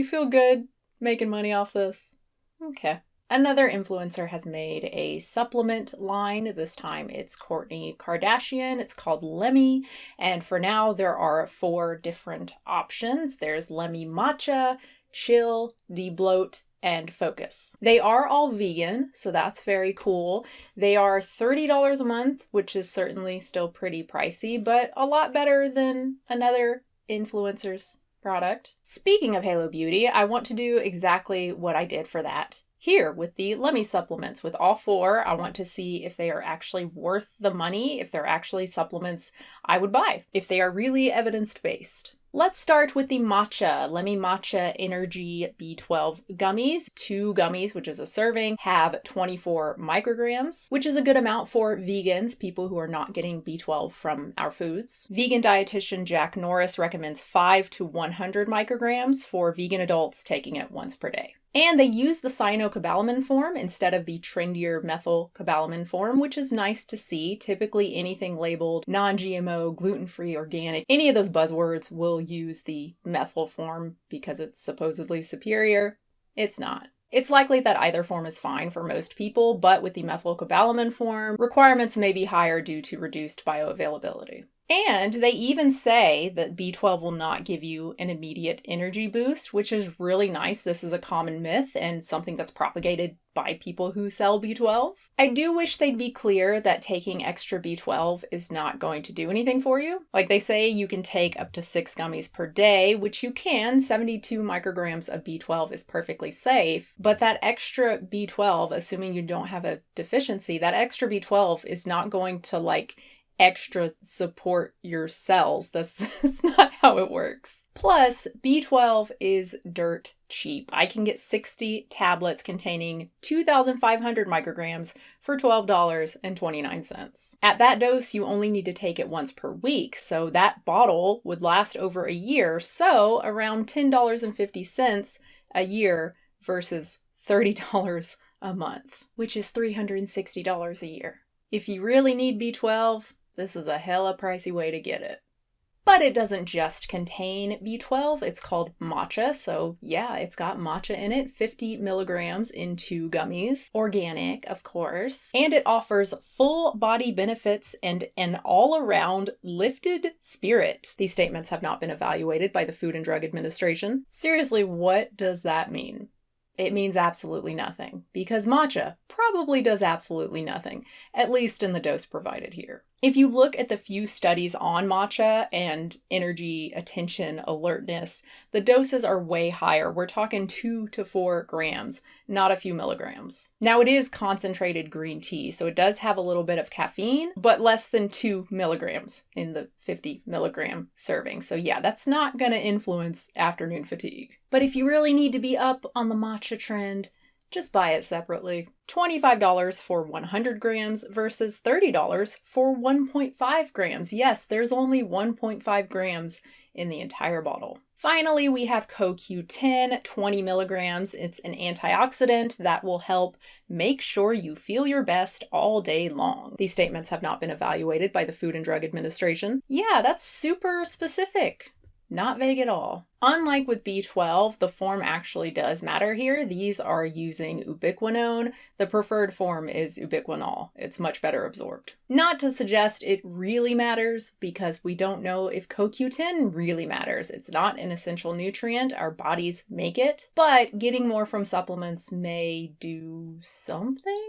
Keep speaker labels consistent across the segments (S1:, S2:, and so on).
S1: You feel good making money off this? Okay. Another influencer has made a supplement line. This time it's Kourtney Kardashian. It's called Lemme. And for now, there are 4 different options. There's Lemme Matcha, Chill, Debloat, and Focus. They are all vegan, so that's very cool. They are $30 a month, which is certainly still pretty pricey, but a lot better than another influencer's product. Speaking of Halo Beauty, I want to do exactly what I did for that here with the Lemme supplements. With all 4, I want to see if they are actually worth the money, if they're actually supplements I would buy, if they are really evidence-based. Let's start with the matcha. Lemme Matcha Energy B12 gummies. 2 gummies, which is a serving, have 24 micrograms, which is a good amount for vegans, people who are not getting B12 from our foods. Vegan dietitian Jack Norris recommends 5 to 100 micrograms for vegan adults taking it once per day. And they use the cyanocobalamin form instead of the trendier methylcobalamin form, which is nice to see. Typically anything labeled non-GMO, gluten-free, organic, any of those buzzwords will use the methyl form because it's supposedly superior. It's not. It's likely that either form is fine for most people, but with the methylcobalamin form, requirements may be higher due to reduced bioavailability. And they even say that B12 will not give you an immediate energy boost, which is really nice. This is a common myth and something that's propagated by people who sell B12. I do wish they'd be clear that taking extra B12 is not going to do anything for you. Like they say, you can take up to 6 gummies per day, which you can. 72 micrograms of B12 is perfectly safe. But that extra B12, assuming you don't have a deficiency, that extra B12 is not going to extra support your cells. That's not how it works. Plus, B12 is dirt cheap. I can get 60 tablets containing 2,500 micrograms for $12.29. At that dose, you only need to take it once per week, so that bottle would last over a year, so around $10.50 a year versus $30 a month, which is $360 a year. If you really need B12, this is a hella pricey way to get it. But it doesn't just contain B12, it's called matcha, so yeah, it's got matcha in it, 50 milligrams in 2 gummies, organic, of course, and it offers full body benefits and an all-around lifted spirit. These statements have not been evaluated by the Food and Drug Administration. Seriously, what does that mean? It means absolutely nothing, because matcha probably does absolutely nothing, at least in the dose provided here. If you look at the few studies on matcha and energy, attention, alertness, the doses are way higher. We're talking 2 to 4 grams, not a few milligrams. Now it is concentrated green tea, so it does have a little bit of caffeine, but less than 2 milligrams in the 50 milligram serving. So yeah, that's not going to influence afternoon fatigue. But if you really need to be up on the matcha trend, just buy it separately. $25 for 100 grams versus $30 for 1.5 grams. Yes, there's only 1.5 grams in the entire bottle. Finally, we have CoQ10, 20 milligrams. It's an antioxidant that will help make sure you feel your best all day long. These statements have not been evaluated by the Food and Drug Administration. Yeah, that's super specific. Not vague at all. Unlike with B12, the form actually does matter here. These are using ubiquinone. The preferred form is ubiquinol. It's much better absorbed. Not to suggest it really matters, because we don't know if CoQ10 really matters. It's not an essential nutrient. Our bodies make it. But getting more from supplements may do something.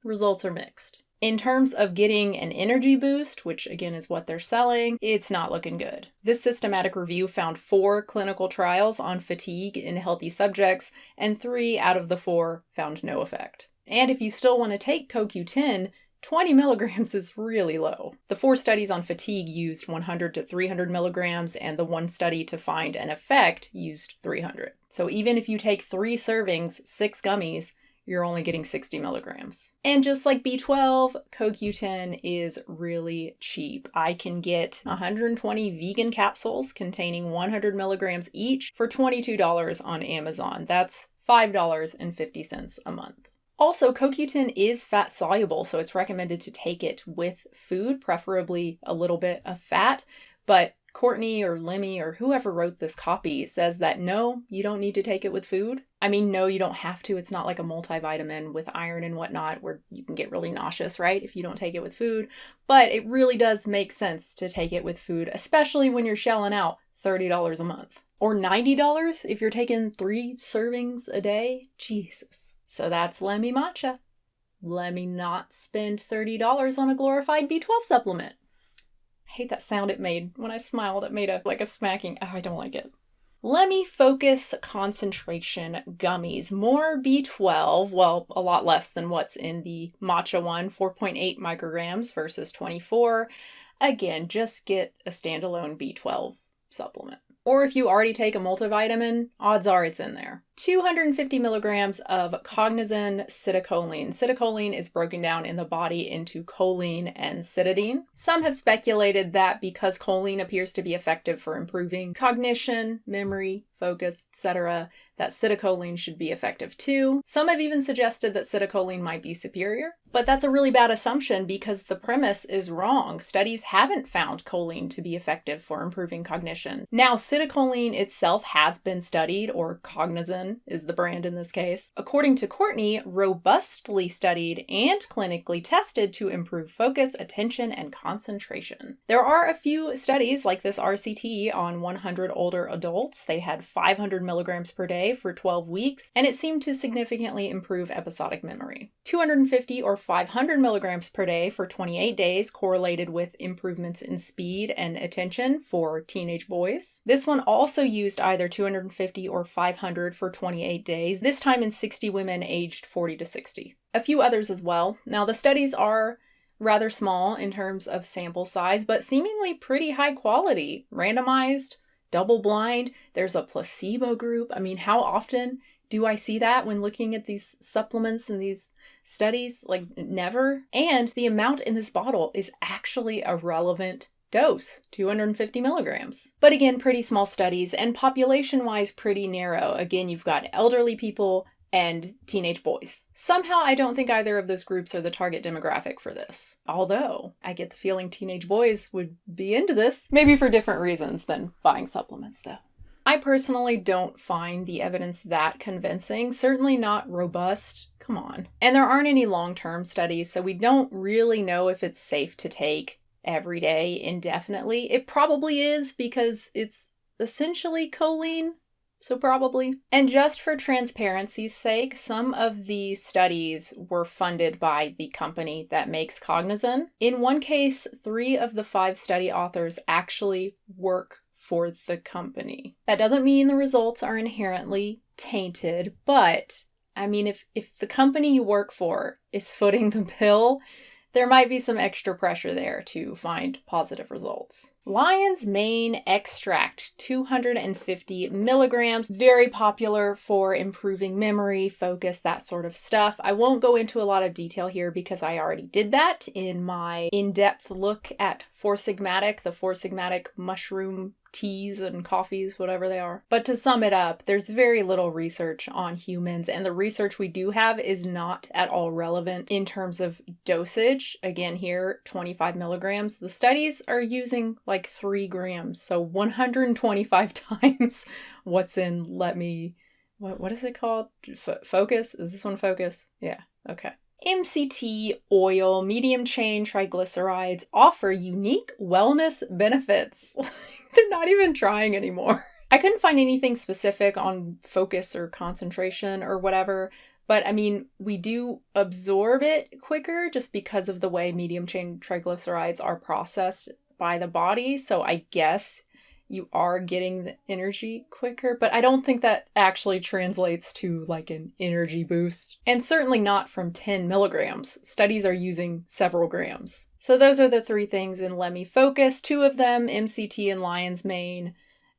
S1: Results are mixed. In terms of getting an energy boost, which again is what they're selling, it's not looking good. This systematic review found 4 clinical trials on fatigue in healthy subjects, and 3 out of the 4 found no effect. And if you still want to take CoQ10, 20 milligrams is really low. The 4 studies on fatigue used 100 to 300 milligrams, and the 1 study to find an effect used 300. So even if you take 3 servings, 6 gummies, you're only getting 60 milligrams. And just like B12, CoQ10 is really cheap. I can get 120 vegan capsules containing 100 milligrams each for $22 on Amazon. That's $5.50 a month. Also, CoQ10 is fat soluble, so it's recommended to take it with food, preferably a little bit of fat, but Kourtney or Lemme or whoever wrote this copy says that no, you don't need to take it with food. I mean, no, you don't have to. It's not like a multivitamin with iron and whatnot where you can get really nauseous, right? If you don't take it with food. But it really does make sense to take it with food, especially when you're shelling out $30 a month. Or $90 if you're taking 3 servings a day. Jesus. So that's Lemme Matcha. Lemme not spend $30 on a glorified B12 supplement. I hate that sound it made. When I smiled, it made a smacking. Oh, I don't like it. Lemme Focus Concentration Gummies. More B12, well, a lot less than what's in the matcha one, 4.8 micrograms versus 24. Again, just get a standalone B12 supplement. Or if you already take a multivitamin, odds are it's in there. 250 milligrams of cognizin citicoline. Citicoline is broken down in the body into choline and cytidine. Some have speculated that because choline appears to be effective for improving cognition, memory, focus, etc., that citicoline should be effective too. Some have even suggested that citicoline might be superior, but that's a really bad assumption because the premise is wrong. Studies haven't found choline to be effective for improving cognition. Now, citicoline itself has been studied, or cognizin is the brand in this case. According to Kourtney, robustly studied and clinically tested to improve focus, attention, and concentration. There are a few studies like this RCT on 100 older adults. They had 500 milligrams per day for 12 weeks, and it seemed to significantly improve episodic memory. 250 or 500 milligrams per day for 28 days correlated with improvements in speed and attention for teenage boys. This one also used either 250 or 500 for 28 days, this time in 60 women aged 40 to 60. A few others as well. Now, the studies are rather small in terms of sample size, but seemingly pretty high quality. Randomized, double-blind, there's a placebo group. I mean, how often do I see that when looking at these supplements and these studies? Like, never. And the amount in this bottle is actually a relevant dose, 250 milligrams. But again, pretty small studies and population-wise pretty narrow. Again, you've got elderly people and teenage boys. Somehow, I don't think either of those groups are the target demographic for this. Although, I get the feeling teenage boys would be into this, maybe for different reasons than buying supplements though. I personally don't find the evidence that convincing, certainly not robust. Come on. And there aren't any long-term studies, so we don't really know if it's safe to take every day indefinitely. It probably is because it's essentially choline, so probably. And just for transparency's sake, some of the studies were funded by the company that makes cognizin. In one case, 3 of the 5 study authors actually work for the company. That doesn't mean the results are inherently tainted, but I mean, if the company you work for is footing the bill, there might be some extra pressure there to find positive results. Lion's Mane Extract, 250 milligrams. Very popular for improving memory, focus, that sort of stuff. I won't go into a lot of detail here because I already did that in my in-depth look at Four Sigmatic, the Four Sigmatic mushroom teas and coffees, whatever they are. But to sum it up, there's very little research on humans, and the research we do have is not at all relevant in terms of dosage. Again, here, 25 milligrams. The studies are using like 3 grams, so 125 times what's in what is it called? Focus? Is this one Focus? Yeah, okay. MCT Oil, medium chain triglycerides offer unique wellness benefits. They're not even trying anymore. I couldn't find anything specific on focus or concentration or whatever, but I mean, we do absorb it quicker just because of the way medium chain triglycerides are processed by the body. So I guess you are getting the energy quicker, but I don't think that actually translates to like an energy boost, and certainly not from 10 milligrams. Studies are using several grams. So those are the 3 things in Lemme Focus. 2 of them, MCT and Lion's Mane,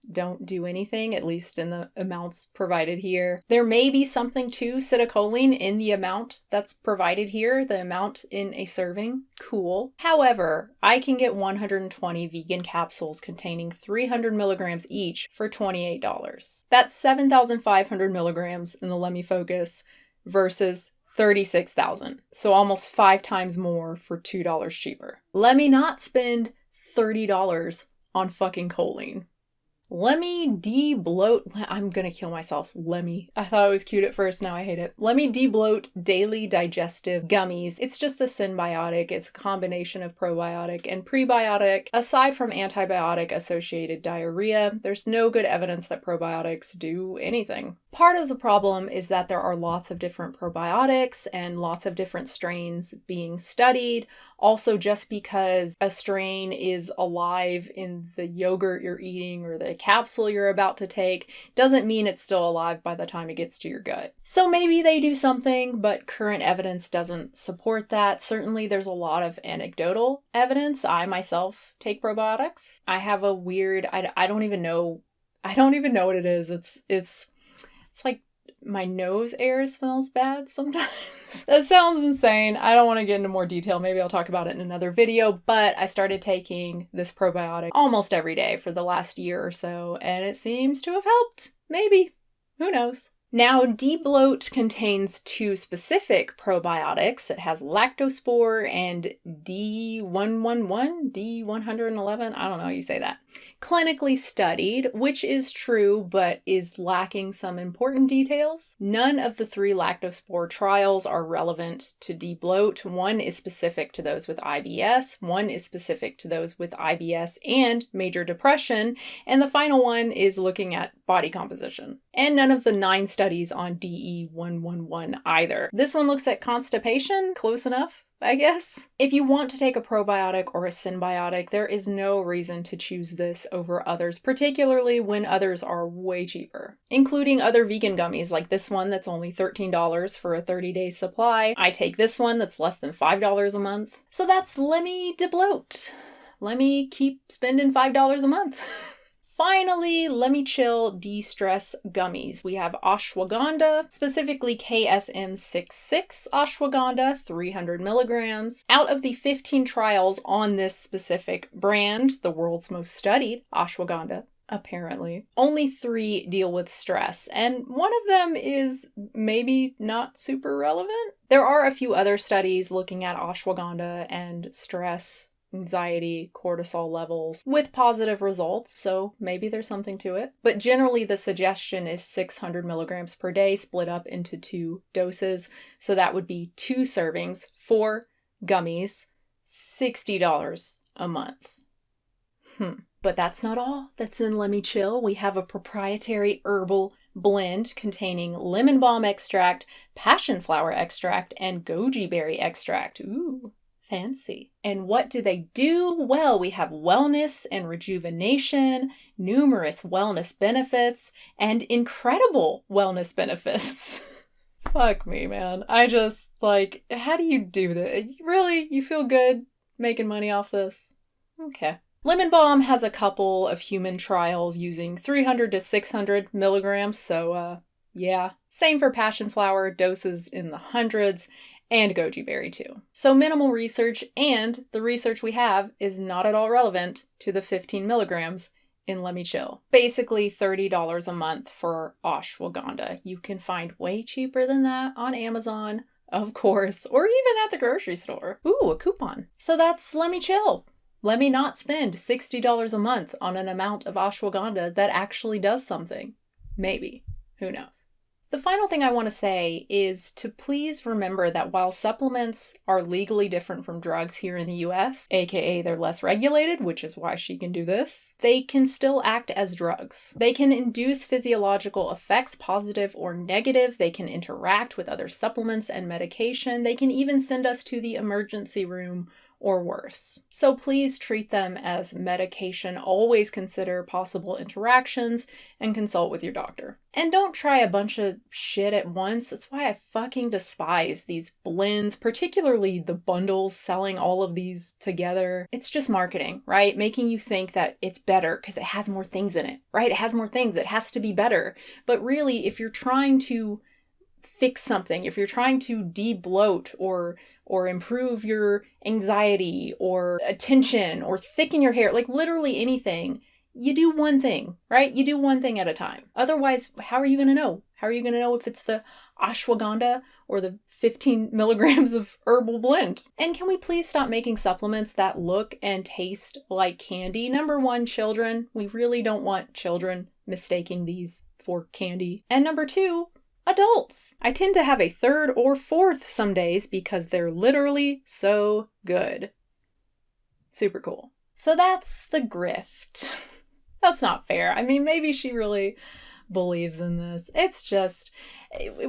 S1: don't do anything, at least in the amounts provided here. There may be something to citicoline in the amount that's provided here, the amount in a serving. Cool. However, I can get 120 vegan capsules containing 300 milligrams each for $28. That's 7,500 milligrams in the Lemme Focus versus 36,000. So almost 5 times more for $2 cheaper. Let me not spend $30 on fucking choline. Lemme Debloat. I'm gonna kill myself. Lemme. I thought it was cute at first, now I hate it. Lemme Debloat Daily Digestive Gummies. It's just a symbiotic. It's a combination of probiotic and prebiotic. Aside from antibiotic-associated diarrhea, there's no good evidence that probiotics do anything. Part of the problem is that there are lots of different probiotics and lots of different strains being studied. Also, just because a strain is alive in the yogurt you're eating or the capsule you're about to take doesn't mean it's still alive by the time it gets to your gut. So maybe they do something, but current evidence doesn't support that. Certainly there's a lot of anecdotal evidence. I myself take probiotics. I have a weird, I don't even know what it is. It's like my nose air smells bad sometimes. That sounds insane. I don't want to get into more detail. Maybe I'll talk about it in another video, but I started taking this probiotic almost every day for the last year or so, and it seems to have helped. Maybe. Who knows? Now, Debloat contains 2 specific probiotics. It has lactospore and D111, D111, I don't know how you say that. Clinically studied, which is true, but is lacking some important details. None of the 3 lactospore trials are relevant to Debloat. One is specific to those with IBS, one is specific to those with IBS and major depression, and the final one is looking at body composition. And none of the 9 studies on DE111 either. This one looks at constipation, close enough, I guess. If you want to take a probiotic or a symbiotic, there is no reason to choose this over others, particularly when others are way cheaper, including other vegan gummies like this one that's only $13 for a 30-day supply. I take this one that's less than $5 a month. So that's Lemme Debloat. Let me keep spending $5 a month. Finally, Lemme Chill De-Stress Gummies. We have Ashwagandha, specifically KSM66 Ashwagandha, 300 milligrams. Out of the 15 trials on this specific brand, the world's most studied ashwagandha, apparently, only 3 deal with stress, and one of them is maybe not super relevant. There are a few other studies looking at ashwagandha and stress, anxiety, cortisol levels with positive results, so maybe there's something to it. But generally the suggestion is 600 milligrams per day split up into 2 doses, so that would be 2 servings, 4 gummies, $60 a month. But that's not all that's in Lemme Chill. We have a proprietary herbal blend containing lemon balm extract, passion flower extract, and goji berry extract. Ooh. Fancy. And what do they do? Well, we have wellness and rejuvenation, numerous wellness benefits, and incredible wellness benefits. Fuck me, man. I just, like, how do you do this? Really? You feel good making money off this? Okay. Lemon balm has a couple of human trials using 300 to 600 milligrams, so, yeah. Same for passion flower, doses in the hundreds, and goji berry too. So minimal research, and the research we have is not at all relevant to the 15 milligrams in Lemme Chill. Basically $30 a month for ashwagandha. You can find way cheaper than that on Amazon, of course, or even at the grocery store. Ooh, a coupon. So that's Lemme Chill. Lemme Not Spend $60 a month on an amount of ashwagandha that actually does something. Maybe. Who knows? The final thing I want to say is to please remember that while supplements are legally different from drugs here in the US, aka they're less regulated, which is why she can do this, they can still act as drugs. They can induce physiological effects, positive or negative. They can interact with other supplements and medication. They can even send us to the emergency room or worse. So please treat them as medication. Always consider possible interactions and consult with your doctor. And don't try a bunch of shit at once. That's why I fucking despise these blends, particularly the bundles selling all of these together. It's just marketing, right? Making you think that it's better because it has more things in it, right? It has more things. It has to be better. But really, if you're trying to fix something, if you're trying to debloat or improve your anxiety or attention or thicken your hair, like literally anything, you do one thing, right? You do one thing at a time. Otherwise, how are you going to know? How are you going to know if it's the ashwagandha or the 15 milligrams of Herbal Blend? And can we please stop making supplements that look and taste like candy? Number one, children. We really don't want children mistaking these for candy. And number two, adults. I tend to have a third or fourth some days because they're literally so good. Super cool. So that's the grift. That's not fair. I mean, maybe she really believes in this. It's just,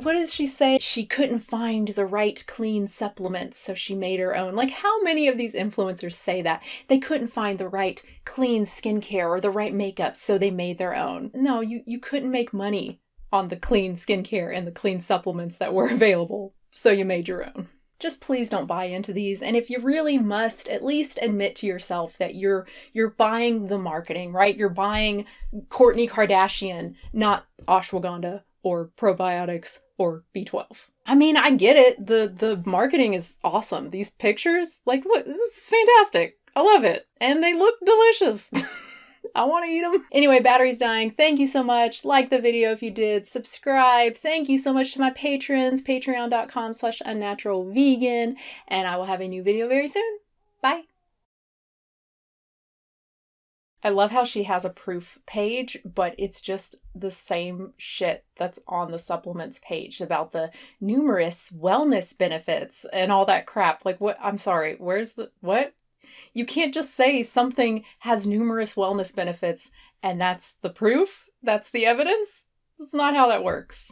S1: what does she say? She couldn't find the right clean supplements, so she made her own. Like, how many of these influencers say that? They couldn't find the right clean skincare or the right makeup, so they made their own. No, you couldn't make money on the clean skincare and the clean supplements that were available, so you made your own. Just please don't buy into these. And if you really must, at least admit to yourself that you're buying the marketing, right? You're buying Kourtney Kardashian, not ashwagandha or probiotics or B12. I mean, I get it. The marketing is awesome. These pictures, like, look, this is fantastic. I love it. And they look delicious. I want to eat them. Anyway, battery's dying. Thank you so much. Like the video if you did. Subscribe. Thank you so much to my patrons. Patreon.com/unnaturalvegan. And I will have a new video very soon. Bye. I love how she has a proof page, but it's just the same shit that's on the supplements page about the numerous wellness benefits and all that crap. Like, what? I'm sorry. Where's the, what? You can't just say something has numerous wellness benefits and that's the proof? That's the evidence? That's not how that works.